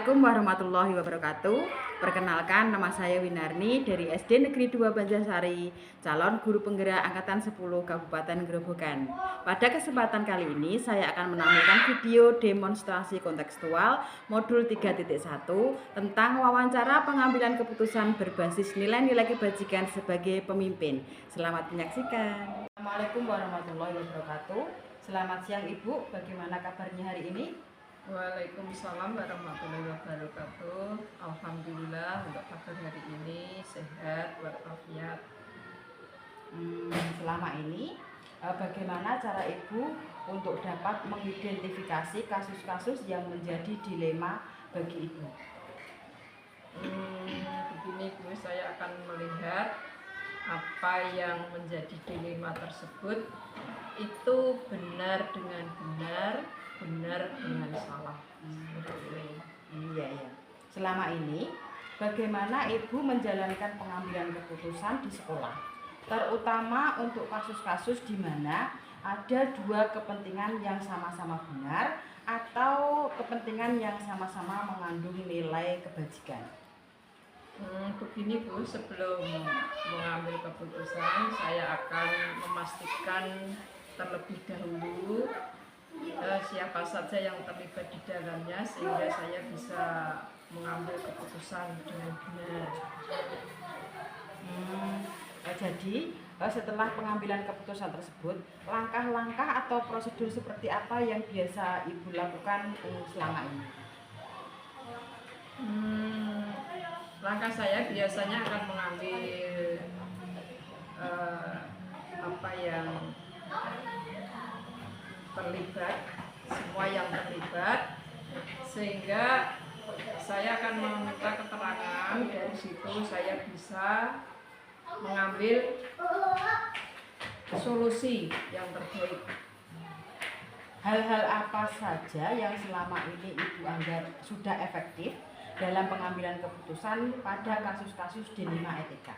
Assalamualaikum warahmatullahi wabarakatuh. Perkenalkan, nama saya Winarni dari SD Negeri 2 Banjarsari, calon guru penggerak angkatan 10 Kabupaten Grobogan. Pada kesempatan kali ini saya akan menampilkan video demonstrasi kontekstual modul 3.1 tentang wawancara pengambilan keputusan berbasis nilai-nilai kebajikan sebagai pemimpin. Selamat menyaksikan. Assalamualaikum warahmatullahi wabarakatuh. Selamat siang Ibu, bagaimana kabarnya hari ini? Waalaikumsalam warahmatullahi wabarakatuh. Alhamdulillah untuk kabar hari ini sehat walafiat. Selama ini bagaimana cara Ibu untuk dapat mengidentifikasi kasus-kasus yang menjadi dilema bagi Ibu? Begini Bu, saya akan melihat apa yang menjadi dilema tersebut itu benar dengan benar, benar dengan salah. Iya. Selama ini bagaimana Ibu menjalankan pengambilan keputusan di sekolah, terutama untuk kasus-kasus di mana ada dua kepentingan yang sama-sama benar atau kepentingan yang sama-sama mengandung nilai kebajikan? Begini Bu, sebelum mengambil keputusan saya akan memastikan terlebih dahulu siapa saja yang terlibat di dalamnya sehingga saya bisa mengambil keputusan dengan benar. Jadi setelah pengambilan keputusan tersebut, langkah-langkah atau prosedur seperti apa yang biasa Ibu lakukan selama ini? Langkah saya biasanya akan mengambil apa yang terlibat, semua yang terlibat, sehingga saya akan meminta keterangan. Dari situ saya bisa mengambil solusi yang terbaik. Hal-hal apa saja yang selama ini Ibu anggap sudah efektif dalam pengambilan keputusan pada kasus-kasus dilema etika?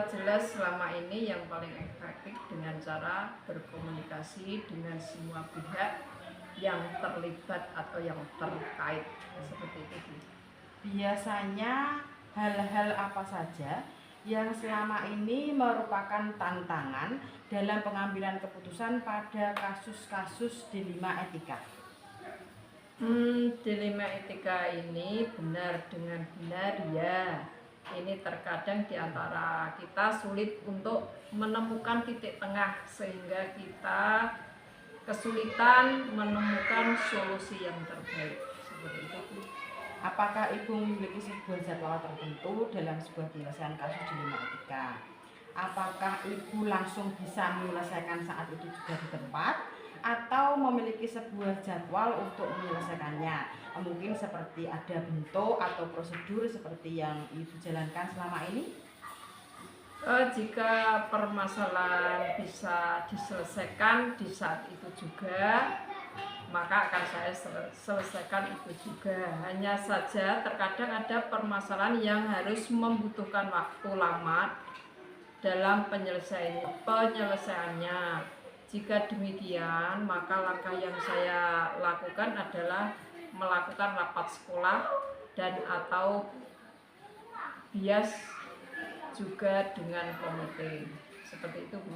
Jelas selama ini yang paling efektif dengan cara berkomunikasi dengan semua pihak yang terlibat atau yang terkait, seperti itu. Biasanya hal-hal apa saja yang selama ini merupakan tantangan dalam pengambilan keputusan pada kasus-kasus dilema etika? Dilema etika ini benar dengan benar ya. Ini terkadang di antara kita sulit untuk menemukan titik tengah sehingga kita kesulitan menemukan solusi yang terbaik, seperti itu. Apakah Ibu memiliki sebuah jadwal tertentu dalam sebuah penyelesaian kasus dilema etika? Apakah Ibu langsung bisa menyelesaikan saat itu juga di tempat atau memiliki sebuah jadwal untuk menyelesaikannya? Mungkin seperti ada bentuk atau prosedur seperti yang Ibu jalankan selama ini? Jika permasalahan bisa diselesaikan di saat itu juga, maka akan saya selesaikan itu juga. Hanya saja terkadang ada permasalahan yang harus membutuhkan waktu lama dalam penyelesaiannya. Jika demikian, maka langkah yang saya lakukan adalah melakukan rapat sekolah dan atau bias juga dengan komite, seperti itu Bu.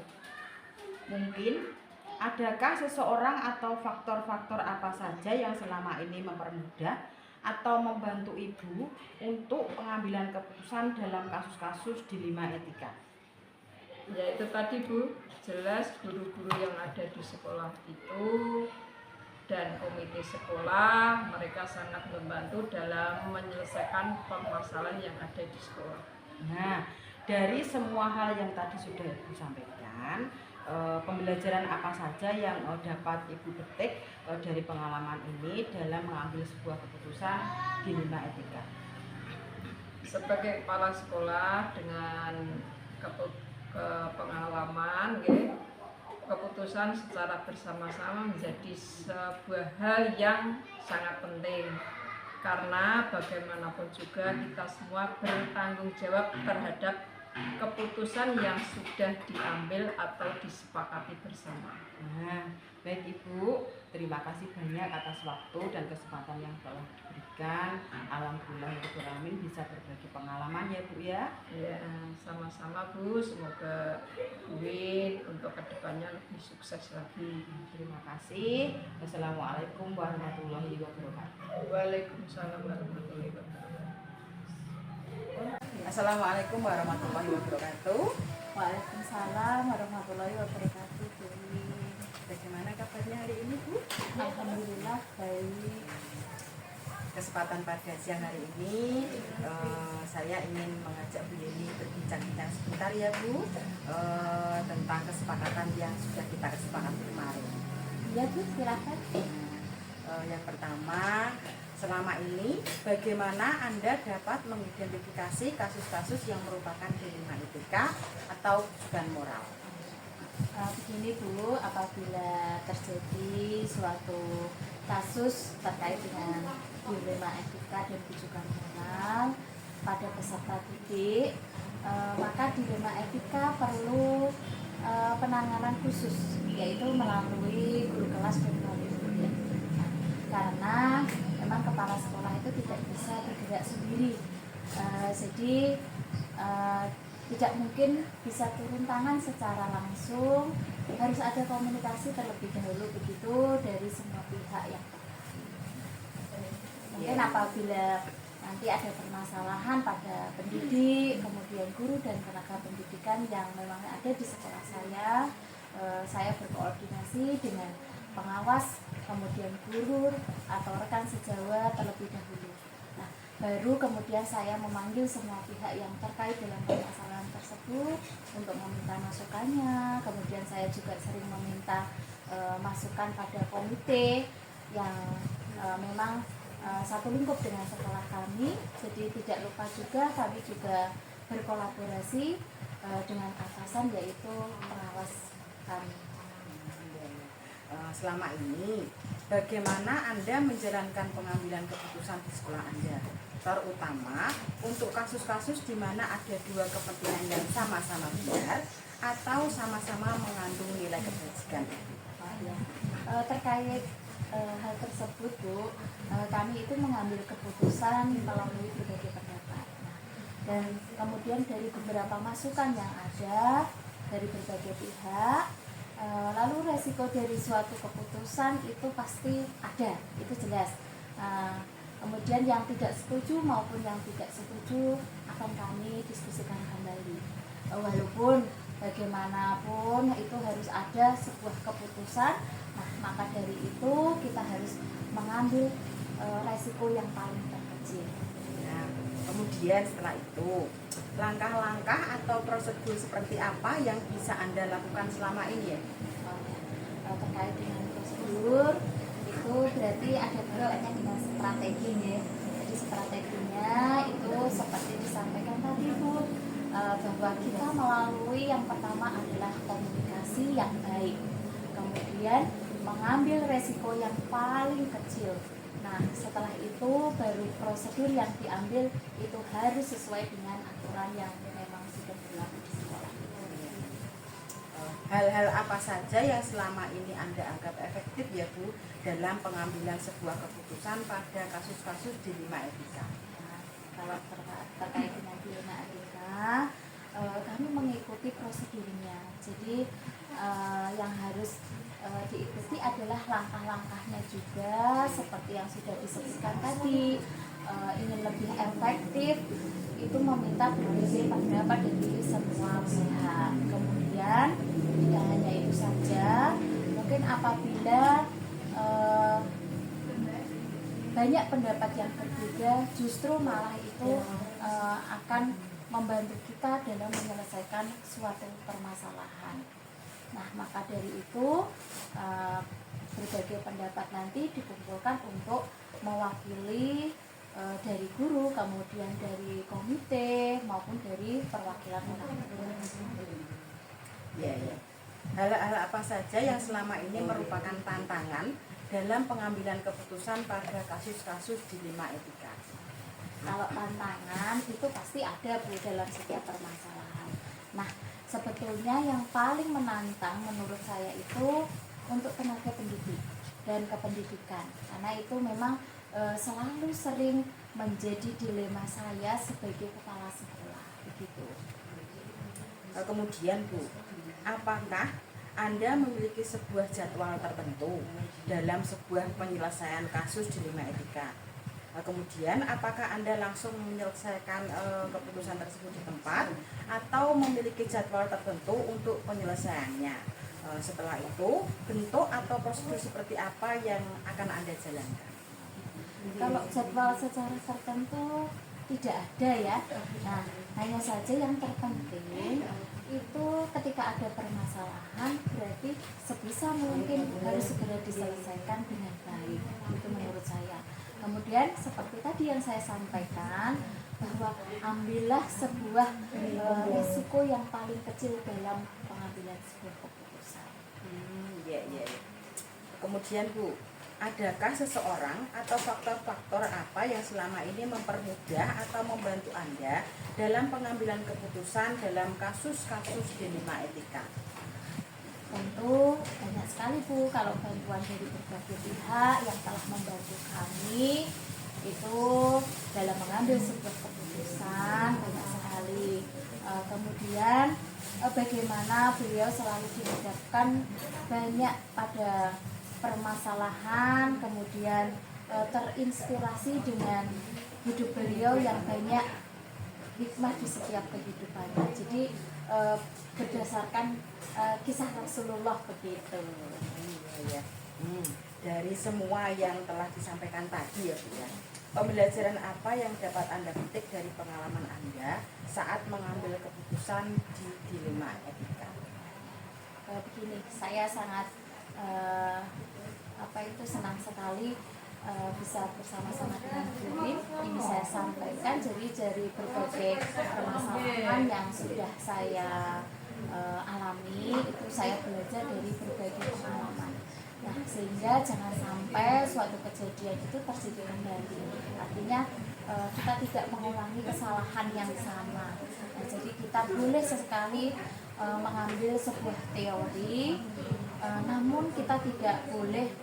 Mungkin adakah seseorang atau faktor-faktor apa saja yang selama ini mempermudah atau membantu Ibu untuk pengambilan keputusan dalam kasus-kasus dilema etika? Ya itu tadi Bu, jelas guru-guru yang ada di sekolah itu dan komite sekolah, mereka sangat membantu dalam menyelesaikan permasalahan yang ada di sekolah. Nah, dari semua hal yang tadi sudah Ibu sampaikan, pembelajaran apa saja yang dapat Ibu petik dari pengalaman ini dalam mengambil sebuah keputusan dilema etika? Sebagai kepala sekolah dengan pengalaman, keputusan secara bersama-sama menjadi sebuah hal yang sangat penting, karena bagaimanapun juga kita semua bertanggung jawab terhadap keputusan yang sudah diambil atau disepakati bersama. Nah, baik Ibu, terima kasih banyak atas waktu dan kesempatan yang telah diberikan. Alhamdulillah ya bisa berbagi pengalaman ya Bu ya. Ya, sama-sama Bu, semoga Win untuk kedepannya lebih sukses lagi. Terima kasih. Wassalamualaikum warahmatullahi wabarakatuh. Waalaikumsalam warahmatullahi wabarakatuh. Assalamualaikum warahmatullahi wabarakatuh. Waalaikumsalam warahmatullahi wabarakatuh. Bagaimana kabarnya hari ini Bu? Alhamdulillah baik. Kesempatan pada siang hari ini saya ingin mengajak Bu Yeni berbincang-bincang sebentar ya Bu, tentang kesepakatan yang sudah kita kesepakati kemarin. Iya Bu, silakan. Yang pertama, selama ini bagaimana Anda dapat mengidentifikasi kasus-kasus yang merupakan dilema etika atau bukan moral? Begini Bu, apabila terjadi suatu kasus terkait dengan dilema etika dan rujukan moral pada peserta didik, maka dilema etika perlu penanganan khusus, yaitu melalui guru kelas dan wali murid. Karena memang kepala sekolah itu tidak bisa bergerak sendiri, jadi tidak mungkin bisa turun tangan secara langsung, harus ada komunikasi terlebih dahulu begitu dari semua pihak yang terkait. Mungkin apabila nanti ada permasalahan pada pendidik, kemudian guru dan tenaga pendidikan yang memang ada di sekolah saya berkoordinasi dengan pengawas, kemudian guru atau rekan sejawat terlebih dahulu. Nah, baru kemudian saya memanggil semua pihak yang terkait dengan permasalahan tersebut untuk meminta masukannya. Kemudian saya juga sering meminta masukan pada komite yang memang satu lingkup dengan sekolah kami. Jadi tidak lupa juga kami juga berkolaborasi dengan atasan, yaitu pengawas kami. Selama ini bagaimana Anda menjalankan pengambilan keputusan di sekolah Anda, terutama untuk kasus-kasus di mana ada dua kepentingan yang sama-sama benar atau sama-sama mengandung nilai kebajikan? Terkait hal tersebut Bu, kami itu mengambil keputusan melalui berbagai pendapat. Dan kemudian dari beberapa masukan yang ada dari berbagai pihak, lalu resiko dari suatu keputusan itu pasti ada, itu jelas. Kemudian yang tidak setuju maupun yang tidak setuju akan kami diskusikan kembali. Walaupun bagaimanapun itu harus ada sebuah keputusan, nah maka dari itu kita harus mengambil resiko yang paling terkecil. Nah, kemudian setelah itu langkah-langkah atau prosedur seperti apa yang bisa Anda lakukan selama ini ya? Terkait dengan prosedur itu berarti ada kaitannya dengan strategi ya. Jadi strateginya itu seperti disampaikan tadi Bu, bahwa kita melalui yang pertama adalah komunikasi yang baik, kemudian mengambil resiko yang paling kecil. Nah setelah itu baru prosedur yang diambil itu harus sesuai dengan aturan yang memang sudah berlaku di sekolah. Hal-hal apa saja yang selama ini Anda anggap efektif ya Bu dalam pengambilan sebuah keputusan pada kasus-kasus dilema etika? Nah, kalau terkait dengan dilema etika, kami mengikuti prosedurnya. Jadi yang harus diikuti adalah langkah-langkahnya juga, seperti yang sudah disebutkan tadi. Ingin lebih efektif itu meminta berbagai pendapat dari semua pihak. Kemudian tidak hanya itu saja, mungkin apabila banyak pendapat yang berbeda, justru malah itu akan membantu kita dalam menyelesaikan suatu permasalahan. Nah maka dari itu berbagai pendapat nanti dikumpulkan untuk mewakili dari guru, kemudian dari komite maupun dari perwakilan murid. Ya, ya. Hal-hal apa saja yang selama ini merupakan tantangan dalam pengambilan keputusan pada kasus-kasus dilema etika? Kalau tantangan itu pasti ada Bu dalam setiap permasalahan. sebetulnya yang paling menantang menurut saya itu untuk tenaga pendidik dan kependidikan, karena itu memang selalu sering menjadi dilema saya sebagai kepala sekolah begitu. Kemudian Bu, apakah Anda memiliki sebuah jadwal tertentu dalam sebuah penyelesaian kasus dilema etika? Kemudian apakah Anda langsung menyelesaikan keputusan tersebut di tempat atau memiliki jadwal tertentu untuk penyelesaiannya? Setelah itu, bentuk atau prosedur seperti apa yang akan Anda jalankan? Kalau jadwal secara tertentu tidak ada ya. Nah, hanya saja yang terpenting itu ketika ada permasalahan berarti sebisa mungkin harus segera diselesaikan dengan baik. Itu menurut saya. Kemudian seperti tadi yang saya sampaikan bahwa ambillah sebuah risiko yang paling kecil dalam pengambilan sebuah keputusan. Iya. Kemudian Bu, adakah seseorang atau faktor-faktor apa yang selama ini mempermudah atau membantu Anda dalam pengambilan keputusan dalam kasus-kasus dilema etika? Tentu banyak sekali Bu, kalau bantuan dari berbagai pihak yang telah membantu kami itu dalam mengambil sebuah keputusan banyak sekali. Kemudian bagaimana beliau selalu dihadapkan banyak pada permasalahan, kemudian terinspirasi dengan hidup beliau yang banyak hikmah di setiap kehidupannya. Jadi berdasarkan kisah Rasulullah begitu. Iya. Dari semua yang telah disampaikan tadi ya Bu ya, pembelajaran apa yang dapat Anda petik dari pengalaman Anda saat mengambil keputusan di dilema etika? Begini, saya sangat senang sekali bisa bersama-sama dengan Bu Win. Ini saya sampaikan jadi dari berbagai permasalahan yang sudah saya alami itu saya belajar dari berbagai pengalaman. Nah, sehingga jangan sampai suatu kejadian itu terjadi kembali. Artinya kita tidak mengulangi kesalahan yang sama. Nah, jadi kita boleh sesekali mengambil sebuah teori, namun kita tidak boleh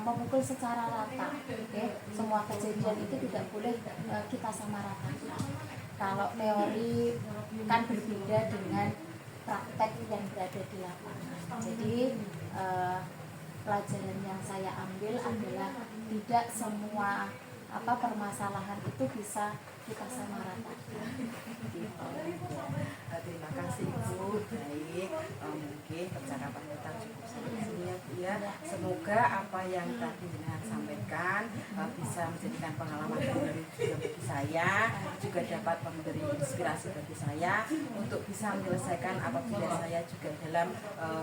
memukul secara rata. Okay? Semua kejadian itu tidak boleh kita samaratakan. Kalau teori kan berbeda dengan praktek yang berada di lapangan. Jadi pelajaran yang saya ambil adalah tidak semua permasalahan itu bisa kita samaratakan. Gitu. Terima kasih Ibu. Baik, mungkin percakapan kita cukup sampai sini ya Bu ya. Semoga apa yang tadi Jenengan sampaikan bisa menjadikan pengalaman baru juga bagi saya, juga dapat memberi inspirasi bagi saya untuk bisa menyelesaikan apabila saya juga dalam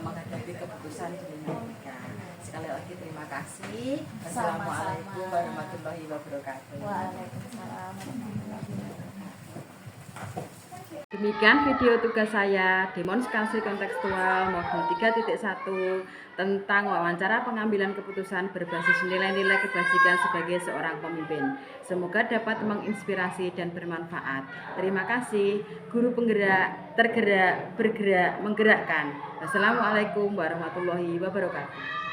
menghadapi keputusan dilema etika. Sekali lagi terima kasih. Assalamualaikum warahmatullahi wabarakatuh. Waalaikumsalam warahmatullahi wabarakatuh. Demikian video tugas saya demonstrasi kontekstual modul 3.1 tentang wawancara pengambilan keputusan berbasis nilai-nilai kebajikan sebagai seorang pemimpin. Semoga dapat menginspirasi dan bermanfaat. Terima kasih. Guru penggerak, tergerak, bergerak, menggerakkan. Wassalamualaikum warahmatullahi wabarakatuh.